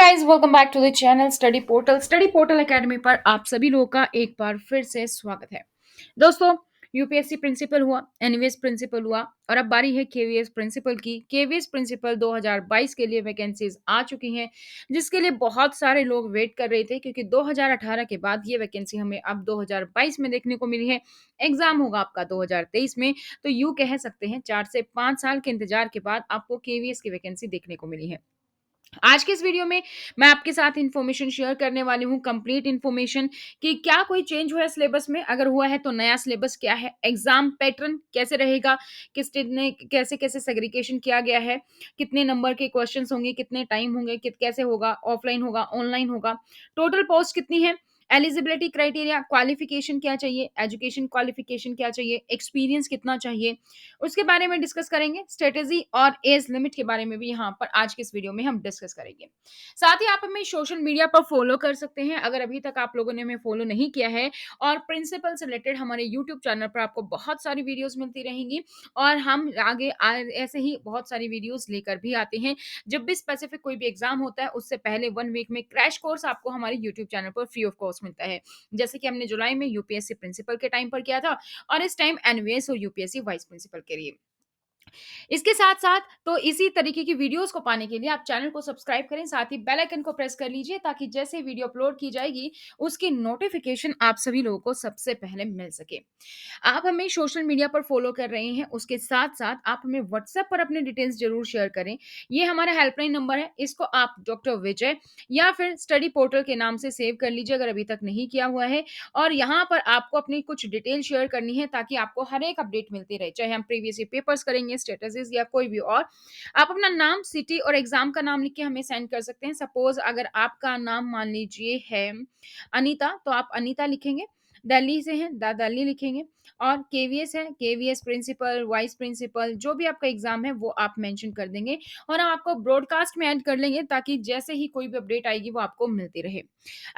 Guys, welcome back to the channel study portal academy पर आप सभी लोगों का एक बार फिर से स्वागत है। दोस्तों, यूपीएससी प्रिंसिपल हुआ, एनवीएस प्रिंसिपल हुआ और अब बारी है केवीएस प्रिंसिपल की। केवीएस प्रिंसिपल 2022 के लिए वैकेंसीज आ चुकी हैं, जिसके लिए बहुत सारे लोग वेट कर रहे थे क्योंकि 2018 के बाद ये वैकेंसी हमें अब 2022 में देखने को मिली है। एग्जाम होगा आपका 2023 में, तो यूं कह सकते हैं 4 से 5 साल के इंतजार के बाद आपको केवीएस की वैकेंसी देखने को मिली है। आज के इस वीडियो में मैं आपके साथ इन्फॉर्मेशन शेयर करने वाली हूँ, कंप्लीट इन्फॉर्मेशन कि क्या कोई चेंज हुआ है सिलेबस में, अगर हुआ है तो नया सिलेबस क्या है, एग्जाम पैटर्न कैसे रहेगा, किस स्टेट ने कैसे कैसे सेग्रीगेशन किया गया है, कितने नंबर के क्वेश्चंस होंगे, कितने टाइम होंगे, कैसे होगा, ऑफलाइन होगा, ऑनलाइन होगा, टोटल पोस्ट कितनी है, एलिजिबिलिटी क्राइटेरिया, क्वालिफिकेशन क्या चाहिए, एजुकेशन क्वालिफिकेशन क्या चाहिए, एक्सपीरियंस कितना चाहिए, उसके बारे में डिस्कस करेंगे। स्ट्रेटेजी और एज लिमिट के बारे में भी यहाँ पर आज के इस वीडियो में हम डिस्कस करेंगे। साथ ही आप हमें सोशल मीडिया पर फॉलो कर सकते हैं अगर अभी तक आप लोगों ने हमें फॉलो नहीं किया है। और प्रिंसिपल से रिलेटेड हमारे यूट्यूब चैनल पर आपको बहुत सारी वीडियोस मिलती रहेंगी और हम आगे ऐसे ही बहुत सारी वीडियोस लेकर भी आते हैं। जब भी स्पेसिफिक कोई भी एग्जाम होता है उससे पहले 1 वीक में क्रैश कोर्स आपको हमारे यूट्यूब चैनल पर फ्री ऑफ कॉस्ट मिलता है, जैसे कि हमने जुलाई में यूपीएससी प्रिंसिपल के टाइम पर किया था और इस टाइम एनवीएस और यूपीएससी वाइस प्रिंसिपल के लिए। इसके साथ-साथ तो इसी तरीके की वीडियोज़ को पाने के लिए आप चैनल को सब्सक्राइब करें, साथ ही बेल आइकन को प्रेस कर लीजिए ताकि जैसे वीडियो अपलोड की जाएगी, उसकी नोटिफ़िकेशन आप सभी लोगों को सबसे पहले मिल सके। आप हमें सोशल मीडिया पर फॉलो कर रहे हैं, उसके साथ-साथ आप हमें व्हाट्सएप पर अपने डिटेल्स ज़रूर शेयर करें। ये हमारा हेल्पलाइन नंबर है, इसको आप डॉक्टर विजय या फिर स्टडी पोर्टल के नाम से सेव कर लीजिए अगर अभी तक नहीं किया हुआ है। और यहाँ पर आपको अपनी कुछ डिटेल शेयर करनी है ताकि आपको हर एक अपडेट मिलती रहे, चाहे हम प्रीवियस ईयर पेपर्स करेंगे, स्टेटसेस या कोई भी और। आप अपना नाम, सिटी और एग्ज़ाम का नाम लिख के हमें सेंड कर सकते हैं। सपोज़ अगर आपका नाम मान लीजिए है अनीता, तो आप अनीता लिखेंगे। दिल्ली से हैं, दिल्ली लिखेंगे और केवीएस है, केवीएस प्रिंसिपल, वाइस प्रिंसिपल जो भी आपका एग्ज़ाम है वो आप मेंशन कर देंगे और हम आपको ब्रॉडकास्ट में ऐड कर लेंगे ताकि जैसे ही कोई भी अपडेट आएगी वो आपको मिलती रहे।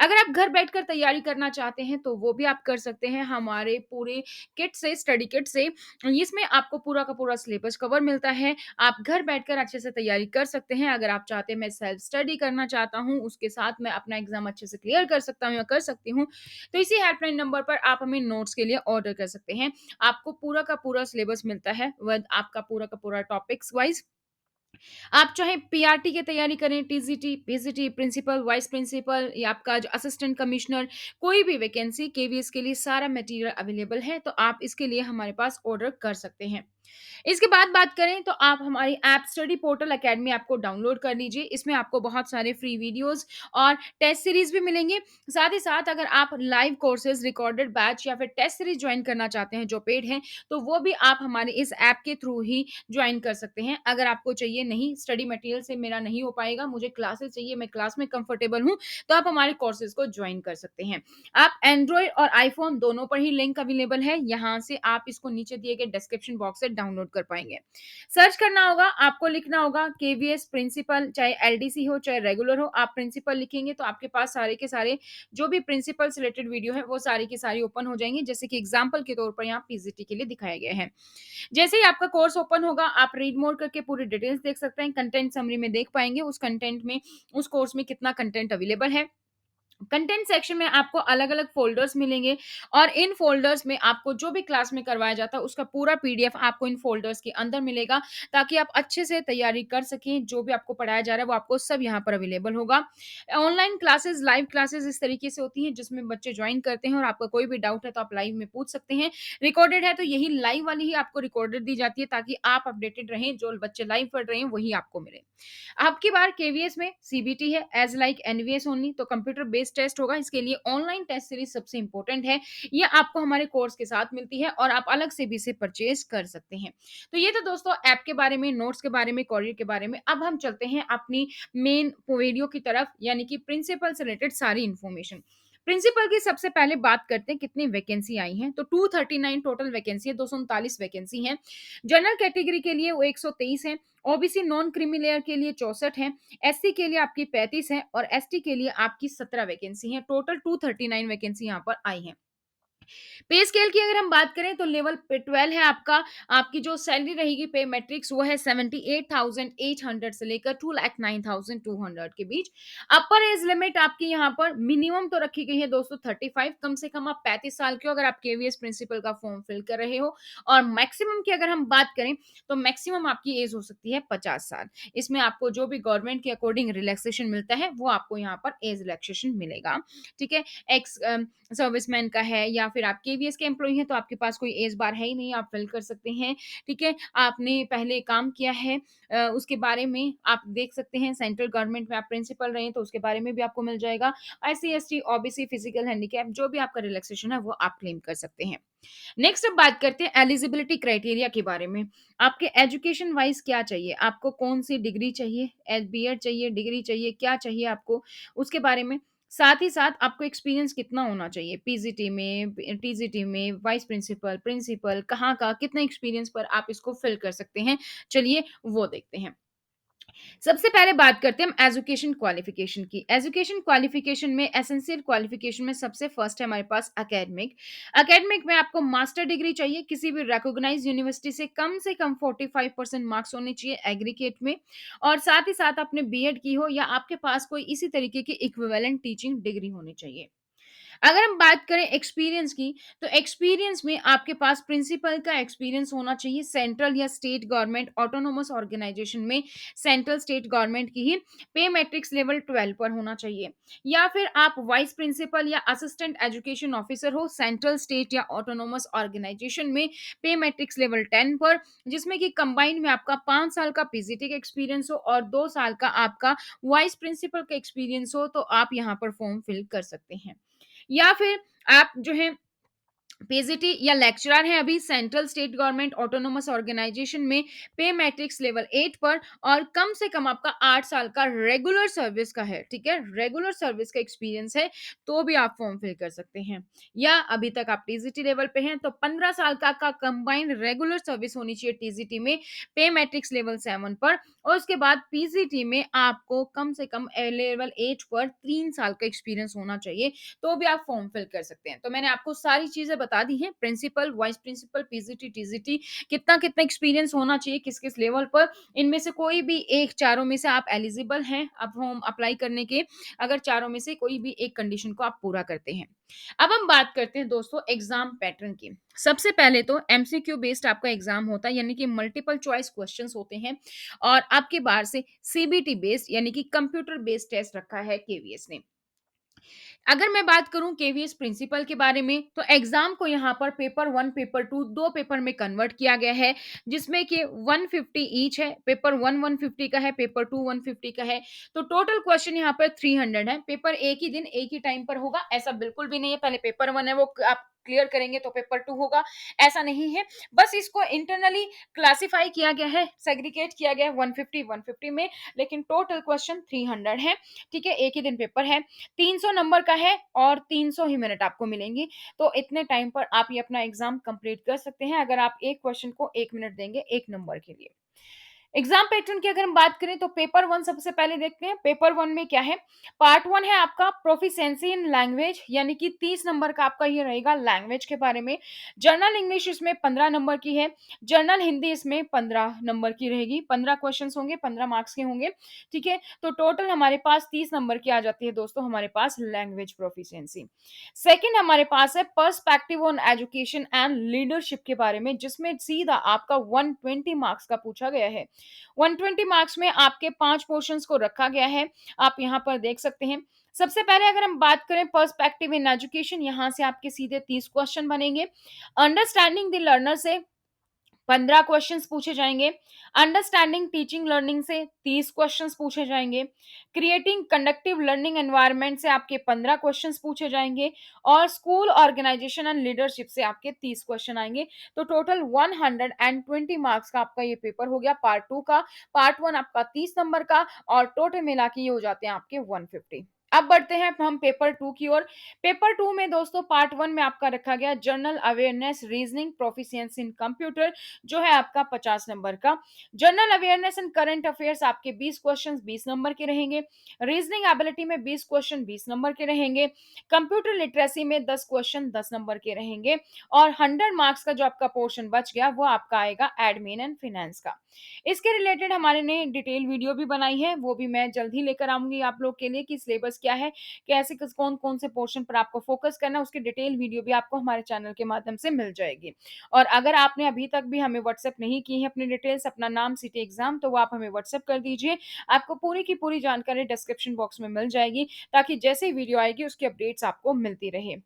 अगर आप घर बैठकर तैयारी करना चाहते हैं तो वो भी आप कर सकते हैं हमारे पूरे किट से, स्टडी किट से। इसमें आपको पूरा का पूरा सिलेबस कवर मिलता है। आप घर बैठकर अच्छे से तैयारी कर सकते हैं। अगर आप चाहते हैं मैं सेल्फ स्टडी करना चाहता हूँ, उसके साथ मैं अपना एग्ज़ाम अच्छे से क्लियर कर सकता हूँ या कर सकती हूँ, तो इसी हेल्पलाइन नंबर पर आप हमें नोट्स के लिए ऑर्डर कर सकते हैं। आपको पूरा का पूरा सिलेबस मिलता है विद आपका पूरा का पूरा टॉपिक्स वाइज़। आप चाहे पीआरटी की तैयारी करें, TGT, PGT, principal, vice principal या आपका जो असिस्टेंट कमिश्नर, कोई भी वैकेंसी केवीएस के लिए सारा मटेरियल अवेलेबल है, तो आप इसके लिए हमारे पास ऑर्डर कर सकते हैं। इसके बाद बात करें तो आप हमारी app study portal academy app को डाउनलोड कर लीजिए। इसमें आपको बहुत सारे फ्री वीडियोज़ और टेस्ट सीरीज़ भी मिलेंगे। साथ ही साथ अगर आप लाइव कोर्सेज़, रिकॉर्डेड बैच या फिर टेस्ट सीरीज़ जॉइन करना चाहते हैं जो पेड हैं, तो वो भी आप हमारे इस ऐप के थ्रू ही जॉइन कर सकते हैं। अगर आपको चाहिए नहीं स्टडी मटेरियल से मेरा नहीं हो पाएगा, मुझे क्लासेस चाहिए, मैं क्लास में कंफर्टेबल हूँ, तो आप हमारे कोर्सेज़ को जॉइन कर सकते हैं। आप एंड्रॉयड और आईफ़ोन दोनों पर ही लिंक अवेलेबल है, यहाँ से आप इसको नीचे दिए गए डिस्क्रिप्शन बॉक्स से डाउनलोड कर पाएँगे। सर्च करना होगा, आपको लिखना होगा केवीएस प्रिंसिपल, चाहे एलडीसी हो, चाहे रेगुलर हो, आप प्रिंसिपल लिखेंगे तो आपके पास सारे के सारे जो भी प्रिंसिपल से रिलेटेड वीडियो है, वो सारी की सारी ओपन हो जाएँगी, जैसे कि एग्ज़ाम्पल के तौर पर यहाँ पीजीटी के लिए दिखाया गया है। जैसे ही आपका कोर्स ओपन होगा, आप रीड मोर करके पूरी डिटेल्स देख सकते हैं, कंटेंट समरी में देख पाएँगे उस कंटेंट में, उस कोर्स में कितना कंटेंट अवेलेबल है। कंटेंट सेक्शन में आपको अलग-अलग फ़ोल्डर्स मिलेंगे और इन फ़ोल्डर्स में आपको जो भी क्लास में करवाया जाता है, उसका पूरा पीडीएफ आपको इन फ़ोल्डर्स के अंदर मिलेगा, ताकि आप अच्छे से तैयारी कर सकें। जो भी आपको पढ़ाया जा रहा है, वो आपको सब यहाँ पर अवेलेबल होगा। ऑनलाइन क्लासेस, लाइव क्लासेस इस तरीके से होती हैं, जिसमें बच्चे जॉइन करते हैं और आपका कोई भी डाउट है, तो आप लाइव में पूछ सकते हैं। रिकॉर्डेड है, तो यही लाइव वाली ही आपको रिकॉर्डेड दी जाती है, ताकि आप अपडेटेड रहें, जो बच्चे लाइव पढ़ रहे हैं, वही आपको मिले। अब की बार केवीएस में सीबीटी है एज़ लाइक एनवीएस ओनली, तो कंप्यूटर बेस्ड टेस्ट होगा। इसके लिए ऑनलाइन टेस्ट सीरीज सबसे इंपॉर्टेंट है। ये आपको हमारे कोर्स के साथ मिलती है और आप अलग से भी इसे परचेज कर सकते हैं। तो ये तो दोस्तों ऐप के बारे में, नोट्स के बारे में, कॉरियर के बारे में। अब हम चलते हैं अपनी मेन वीडियो की तरफ, यानी कि प्रिंसिपल से रिलेटेड सारी इन्फॉर्मेशन। प्रिंसिपल की सबसे पहले बात करते हैं कितनी वैकेंसी आई हैं, तो 239 टोटल वैकेंसी है, 239 वैकेंसी हैं। जनरल कैटेगरी के लिए वो 123 है, ओबीसी नॉन क्रीमी लेयर के लिए 64 हैं, एससी के लिए आपकी 35 है और एसटी के लिए आपकी 17 वैकेंसी हैं। टोटल 239 वैकेंसी यहाँ पर आई हैं। पे स्केल की अगर हम बात करें तो लेवल पे 12 है आपका। आपकी जो सैलरी रहेगी पे मैट्रिक्स वो है 78,800 से लेकर 2,09,200 के बीच। अपर एज लिमिट आपकी यहाँ पर मिनिमम तो रखी गई है दोस्तों 35, कम से कम आप 35 साल के हो अगर आप केवीएस प्रिंसिपल का फॉर्म फिल कर रहे हो। और मैक्सिमम की अगर हम बात करें तो मैक्सिमम आपकी एज हो सकती है 50 साल। इसमें आपको जो भी गवर्नमेंट के अकॉर्डिंग रिलैक्सेशन मिलता है वो आपको यहाँ पर एज रिलैक्सेशन मिलेगा। ठीक है। एक्स सर्विसमैन का है या फिर आप केवीएस के एम्प्लॉय हैं तो आपके पास कोई एज बार है ही नहीं, आप फिल कर सकते हैं। ठीक है। आपने पहले काम किया है उसके बारे में आप देख सकते हैं। सेंट्रल गवर्नमेंट में आप प्रिंसिपल रहे हैं तो उसके बारे में भी आपको मिल जाएगा। SC ST OBC physical handicap जो भी आपका रिलैक्सेशन है वो आप क्लेम कर सकते हैं। नेक्स्ट अब बात करते हैं एलिजिबिलिटी क्राइटेरिया के बारे में। आपके एजुकेशन वाइज क्या चाहिए, आपको कौन सी डिग्री चाहिए, बीएड चाहिए, डिग्री चाहिए, क्या चाहिए आपको उसके बारे में। साथ ही साथ आपको एक्सपीरियंस कितना होना चाहिए, पीजीटी में, टीजीटी में, वाइस प्रिंसिपल, प्रिंसिपल कहाँ का कितना एक्सपीरियंस पर आप इसको फिल कर सकते हैं। चलिए वो देखते हैं। सबसे पहले बात करते हैं हम एजुकेशन क्वालिफिकेशन की। एजुकेशन क्वालिफिकेशन में एसेंशियल क्वालिफिकेशन में सबसे फर्स्ट है हमारे पास एकेडमिक। एकेडमिक में आपको मास्टर डिग्री चाहिए किसी भी रिकॉग्नाइज्ड यूनिवर्सिटी से कम 45% मार्क्स होने चाहिए एग्रीगेट में। और साथ ही साथ आपने बीएड की हो या आपके पास कोई इसी तरीके की इक्विवेलेंट टीचिंग डिग्री होनी चाहिए। अगर हम बात करें एक्सपीरियंस की, तो एक्सपीरियंस में आपके पास प्रिंसिपल का एक्सपीरियंस होना चाहिए सेंट्रल या स्टेट गवर्नमेंट ऑटोनोमस ऑर्गेनाइजेशन में। सेंट्रल स्टेट गवर्नमेंट की ही पे मैट्रिक्स लेवल 12 पर होना चाहिए। या फिर आप वाइस प्रिंसिपल या असिस्टेंट एजुकेशन ऑफिसर हो सेंट्रल स्टेट या ऑटोनोमस ऑर्गेनाइजेशन में, पे मैट्रिक्स लेवल 10 पर, जिसमें कि कंबाइंड में आपका 5 साल का पीजीटी का एक्सपीरियंस हो और 2 साल का आपका वाइस प्रिंसिपल का एक्सपीरियंस हो तो आप यहाँ पर फॉर्म फिल कर सकते हैं। या फिर आप जो है पीजीटी या लेक्चरर हैं अभी central state government autonomous organisation में, पे मैट्रिक्स लेवल 8 पर, और कम से कम आपका 8 साल का रेगुलर सर्विस का है। ठीक है, रेगुलर सर्विस का एक्सपीरियंस है तो भी आप फॉर्म फिल कर सकते हैं। या अभी तक आप टीजीटी लेवल पे हैं तो 15 साल का कंबाइंड रेगुलर सर्विस होनी चाहिए टीजीटी में, पे मैट्रिक्स लेवल 7 पर। और उसके बाद पीजीटी में आपको कम से कम लेवल 8 पर 3 साल का एक्सपीरियंस होना चाहिए तो भी आप फॉर्म फिल कर सकते हैं। तो मैंने आपको सारी चीजें बता दी हैं, principal, vice principal, PGT, TGT, कितना कितना एक्सपीरियंस होना चाहिए किस किस लेवल पर। इनमें से कोई भी एक चारों में से आप एलिजिबल हैं अब फॉर्म अप्लाई करने के, अगर चारों में से कोई भी एक कंडीशन को आप पूरा करते हैं। अब हम बात करते हैं दोस्तों एग्जाम पैटर्न की। सबसे पहले तो एमसीक्यू बेस्ड आपका एग्जाम होता है यानी कि मल्टीपल चॉइस क्वेश्चंस होते हैं। और आपके बाहर से सीबीटी बेस्ड यानी कि कंप्यूटर बेस्ड टेस्ट रखा है केवीएस ने। अगर मैं बात करूं केवीएस प्रिंसिपल के बारे में तो एग्जाम को यहाँ पर पेपर 1 पेपर 2 दो पेपर में कन्वर्ट किया गया है, जिसमें कि 150 ईच है। पेपर 1 150 का है, पेपर 2 150 का है। तो टोटल क्वेश्चन यहाँ पर 300 है। पेपर एक ही दिन एक ही टाइम पर होगा ऐसा बिल्कुल भी नहीं है, पहले पेपर 1 है वो आप क्लियर करेंगे तो पेपर 2 होगा, ऐसा नहीं है। बस इसको इंटरनली क्लासिफाई किया गया है, सेग्रीगेट किया गया है 150 150 में, लेकिन टोटल क्वेश्चन 300 है। ठीक है, एक ही दिन पेपर है, 300 नंबर का है और 300 ही मिनट आपको मिलेंगी। तो इतने टाइम पर आप ये अपना एग्जाम कंप्लीट कर सकते हैं अगर आप एक क्वेश्चन को 1 मिनट देंगे 1 नंबर के लिए। एग्जाम पैटर्न की अगर हम बात करें तो पेपर 1 सबसे पहले देखते हैं। पेपर 1 में क्या है, पार्ट 1 है आपका प्रोफिशिएंसी इन लैंग्वेज, यानी कि 30 नंबर का आपका ये रहेगा लैंग्वेज के बारे में। जर्नल इंग्लिश इसमें 15 नंबर की है। जर्नल हिंदी इसमें 15 नंबर की रहेगी। 15 क्वेश्चंस होंगे, 15 मार्क्स के होंगे। ठीक है, तो टोटल हमारे पास 30 नंबर की आ जाती है दोस्तों हमारे पास लैंग्वेज प्रोफिशिएंसी। सेकंड हमारे पास है perspective on education and leadership के बारे में, जिसमें सीधा आपका 120 मार्क्स का पूछा गया है। 120 मार्क्स में आपके 5 पोर्शंस को रखा गया है, आप यहाँ पर देख सकते हैं। सबसे पहले अगर हम बात करें पर्सपेक्टिव इन एजुकेशन, यहाँ से आपके सीधे 30 क्वेश्चन बनेंगे। अंडरस्टैंडिंग द लर्नर से 15 क्वेश्चंस पूछे जाएंगे। अंडरस्टैंडिंग टीचिंग लर्निंग से 30 क्वेश्चंस पूछे जाएंगे। क्रिएटिंग कंडक्टिव लर्निंग एनवायरनमेंट से आपके 15 क्वेश्चंस पूछे जाएंगे। और स्कूल ऑर्गेनाइजेशन एंड लीडरशिप से आपके 30 क्वेश्चन आएंगे। तो टोटल 120 मार्क्स का आपका ये पेपर हो गया पार्ट 2 का। पार्ट 1 आपका 30 नंबर का और टोटल मिला के ये हो जाते हैं आपके 150। अब बढ़ते हैं हम पेपर 2 की ओर। पेपर 2 में दोस्तों पार्ट 1 में आपका रखा गया जनरल अवेयरनेस रीजनिंग प्रोफिशिएंसी इन कंप्यूटर, जो है आपका 50 नंबर का। General awareness and current affairs आपके 20 क्वेश्चंस 20 नंबर के रहेंगे। रीजनिंग एबिलिटी में 20 क्वेश्चन 20 नंबर के रहेंगे। कंप्यूटर लिटरेसी में 10 क्वेश्चन 10 नंबर के रहेंगे। और 100 मार्क्स का जो आपका पोर्शन बच गया वो आपका आएगा एडमिन एंड फाइनेंस का। इसके रिलेटेड हमारे ने डिटेल वीडियो भी बनाई है, वो भी मैं जल्द ही लेकर आऊंगी आप लोग के लिए कि सिलेबस क्या है, कैसे कौन कौन से पोर्शन पर आपको फोकस करना है, उसकी डिटेल वीडियो भी आपको हमारे चैनल के माध्यम से मिल जाएगी। और अगर आपने अभी तक भी हमें व्हाट्सएप नहीं की है अपनी डिटेल्स, अपना नाम, सिटी, एग्जाम, तो वो आप हमें व्हाट्सएप कर दीजिए। आपको पूरी की पूरी जानकारी डिस्क्रिप्शन बॉक्स में मिल जाएगी, ताकि जैसे ही वीडियो आएगी उसकी अपडेट्स आपको मिलती रहे।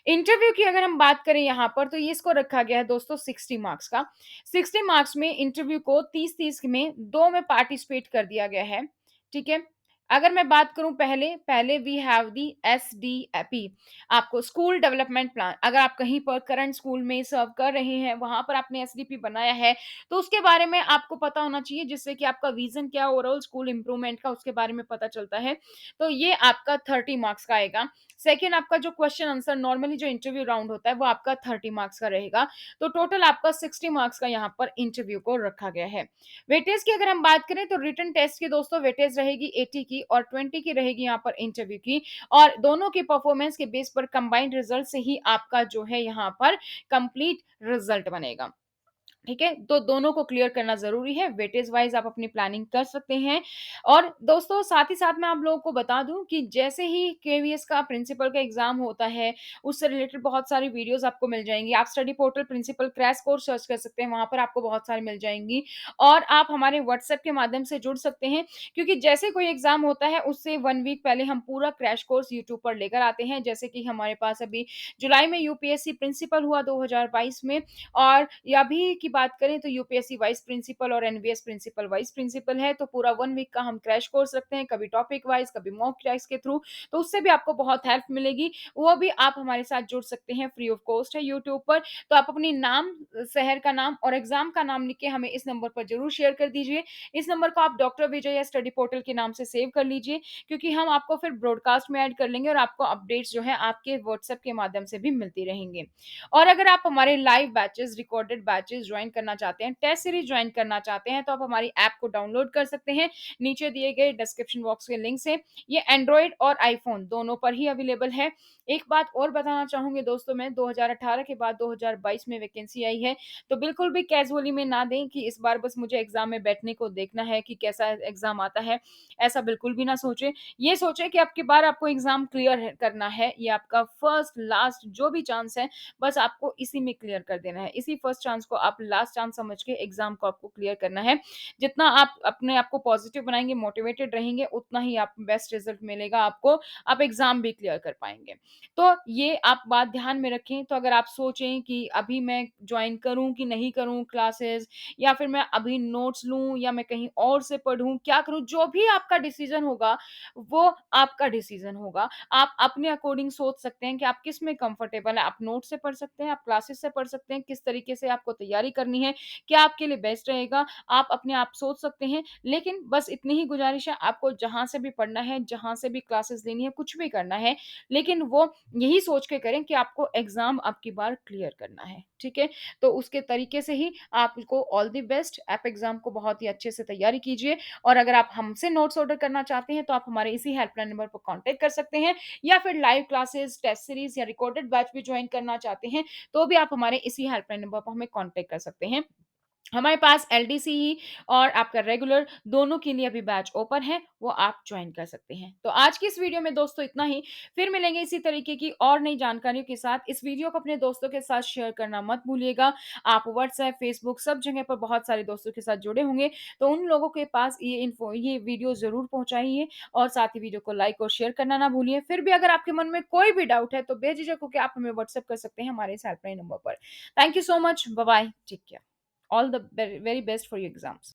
इंटरव्यू की अगर हम बात करें यहाँ पर, तो ये इसको रखा गया है दोस्तों 60 मार्क्स का। 60 मार्क्स में इंटरव्यू को 30-30 में दो में पार्टिसिपेट कर दिया गया है। ठीक है। अगर मैं बात करूं, पहले पहले वी हैव दी एसडीएपी, आपको स्कूल डेवलपमेंट प्लान। अगर आप कहीं पर करंट स्कूल में सर्व कर रहे हैं, वहां पर आपने एसडीपी बनाया है, तो उसके बारे में आपको पता होना चाहिए, जिससे कि आपका विजन क्या ओवरऑल स्कूल इंप्रूवमेंट का, उसके बारे में पता चलता है। तो ये आपका 30 मार्क्स का आएगा। सेकेंड, आपका जो क्वेश्चन आंसर नॉर्मली जो इंटरव्यू राउंड होता है वो आपका 30 मार्क्स का रहेगा। तो टोटल आपका 60 मार्क्स का यहाँ पर इंटरव्यू को रखा गया है। वेटेज की अगर हम बात करें, तो रिटन टेस्ट की दोस्तों वेटेज रहेगी 80 की, और 20 की रहेगी यहाँ पर इंटरव्यू की। और दोनों की परफॉर्मेंस के बेस पर कंबाइंड रिजल्ट से ही आपका जो है यहाँ पर कंप्लीट रिजल्ट बनेगा। ठीक है, तो दोनों को क्लियर करना जरूरी है। वेटेज वाइज आप अपनी प्लानिंग कर सकते हैं। और दोस्तों साथ ही साथ मैं आप लोगों को बता दूं कि जैसे ही केवीएस का प्रिंसिपल का एग्जाम होता है, उससे रिलेटेड बहुत सारी वीडियोस आपको मिल जाएंगी। आप study portal principal crash course search कर सकते हैं, वहां पर आपको बहुत सारी मिल जाएंगी। और आप हमारे व्हाट्सएप के माध्यम से जुड़ सकते हैं, क्योंकि जैसे कोई एग्जाम होता है उससे 1 वीक पहले हम पूरा क्रैश कोर्स यूट्यूब पर लेकर आते हैं। जैसे कि हमारे पास अभी जुलाई में यूपीएससी प्रिंसिपल हुआ 2022 में, और या अभी की बात करें तो यूपीएससी वाइस प्रिंसिपल और एनवीएस प्रिंसिपल वाइस प्रिंसिपल है। तो पूरा 1 वीक का हम क्रैश कोर्स रखते हैं, कभी टॉपिक वाइज, कभी मॉक टेस्ट के थ्रू। तो उससे भी आपको बहुत हेल्प मिलेगी, वो भी आप हमारे साथ जुड़ सकते हैं, फ्री ऑफ कॉस्ट है यूट्यूब पर। तो आप अपनी नाम, शहर का नाम और एग्जाम का नाम लिख के हमें इस नंबर पर जरूर शेयर कर दीजिए। इस नंबर को आप डॉक्टर विजय या स्टडी पोर्टल के नाम से सेव कर लीजिए, क्योंकि हम आपको फिर ब्रॉडकास्ट में ऐड कर लेंगे, और आपको अपडेट्स जो है आपके व्हाट्सएप के माध्यम से भी मिलती रहेंगे। और अगर आप हमारे live batches, recorded batches join करना चाहते हैं, टेस्ट सीरीज ज्वाइन करना चाहते हैं, तो आप हमारी ऐप को डाउनलोड कर सकते हैं नीचे दिए गए डिस्क्रिप्शन बॉक्स के लिंक से। ये एंड्रॉइड और आईफोन दोनों पर ही अवेलेबल है। एक बात और बताना चाहूंगी दोस्तों, मैं 2018 के बाद 2022 में वैकेंसी आई है, तो बिल्कुल भी कैजुअली में ना दें कि इस बार बस मुझे एग्जाम में बैठने को देखना है कि कैसा एग्जाम आता है। ऐसा बिल्कुल भी ना सोचे। ये सोचे कि आपकी बार आपको एग्जाम क्लियर करना है, ये आपका फर्स्ट लास्ट जो भी चांस है, बस आपको इसी में क्लियर कर देना है। इसी फर्स्ट चांस को आप लास्ट चांस समझ के एग्जाम को आपको क्लियर करना है। जितना आप अपने आप को पॉजिटिव बनाएंगे, मोटिवेटेड रहेंगे, उतना ही आप बेस्ट रिजल्ट मिलेगा आपको, आप एग्जाम भी क्लियर कर पाएंगे। तो ये आप बात ध्यान में रखें। तो अगर आप सोचें कि अभी मैं ज्वाइन करूं कि नहीं करूं क्लासेस, या फिर मैं अभी नोट्स लूं या मैं कहीं और से पढ़ूं, क्या करूं, जो भी आपका डिसीजन होगा वो आपका डिसीजन होगा। आप अपने अकॉर्डिंग सोच सकते हैं कि आप किस में कंफर्टेबल है। आप नोट से पढ़ सकते हैं, आप क्लासेस से पढ़ सकते हैं, किस तरीके से आपको तैयारी करनी है, क्या आपके लिए बेस्ट रहेगा, आप अपने आप सोच सकते हैं। लेकिन बस इतनी ही गुजारिश है, आपको जहां से भी पढ़ना है, जहां से भी क्लासेस लेनी है, कुछ भी करना है, लेकिन वो यही सोच के करें कि आपको एग्जाम आपकी बार क्लियर करना है। ठीक है, तो उसके तरीके से ही आपको ऑल द बेस्ट। आप एग्जाम को बहुत ही अच्छे से तैयारी कीजिए। और अगर आप हमसे नोट्स ऑर्डर करना चाहते हैं, तो आप हमारे इसी हेल्पलाइन नंबर पर कांटेक्ट कर सकते हैं, या फिर लाइव क्लासेस, टेस्ट सीरीज या रिकॉर्डेड बैच भी ज्वाइन करना चाहते हैं, तो भी आप हमारे इसी हेल्पलाइन नंबर पर हमें कांटेक्ट कर सकते हैं। हमारे पास एलडीसी और आपका रेगुलर दोनों के लिए अभी बैच ओपन है, वो आप ज्वाइन कर सकते हैं। तो आज की इस वीडियो में दोस्तों इतना ही। फिर मिलेंगे इसी तरीके की और नई जानकारियों के साथ। इस वीडियो को अपने दोस्तों के साथ शेयर करना मत भूलिएगा। आप व्हाट्सएप, फेसबुक सब जगह पर बहुत सारे दोस्तों के साथ जुड़े होंगे, तो उन लोगों के पास ये वीडियो जरूर पहुंचाइए, और साथ ही वीडियो को लाइक और शेयर करना ना भूलिए। फिर भी अगर आपके मन में कोई भी डाउट है, तो बेझिझक होकर आप हमें व्हाट्सएप कर सकते हैं हमारे इस हेल्पलाइन नंबर पर। Thank you so much, bye bye, take care, all the very best for your exams.